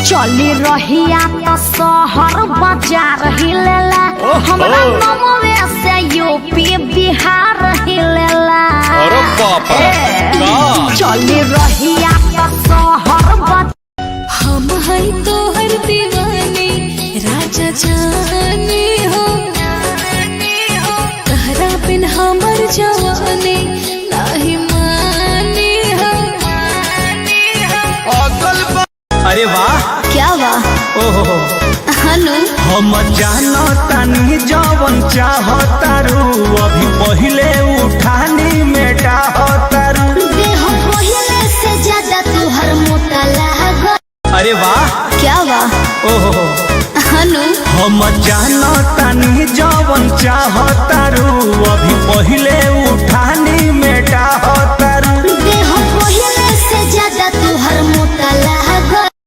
चली रहिया तो शहर बाजार हिलेला, हमरा नमवे से यूपी बिहार हिलेला। अरे बाप रे चली रहिया तो शहर हम है तोहर दीवानी राजा जाने हो, तहरा बिन हमर जवानी नाही माने हो। अरे वाह क्या वाह ओहो हनु हम जानो तानी जवन चाहतारू अभी पहिले उठानी में डाहतारू। देह पहिले से ज्यादा तोहर मोटा लागल। अरे वाह क्या वाह ओहो हनु हम जानो तानी जवन चाहतारू अभी पहिले उठानी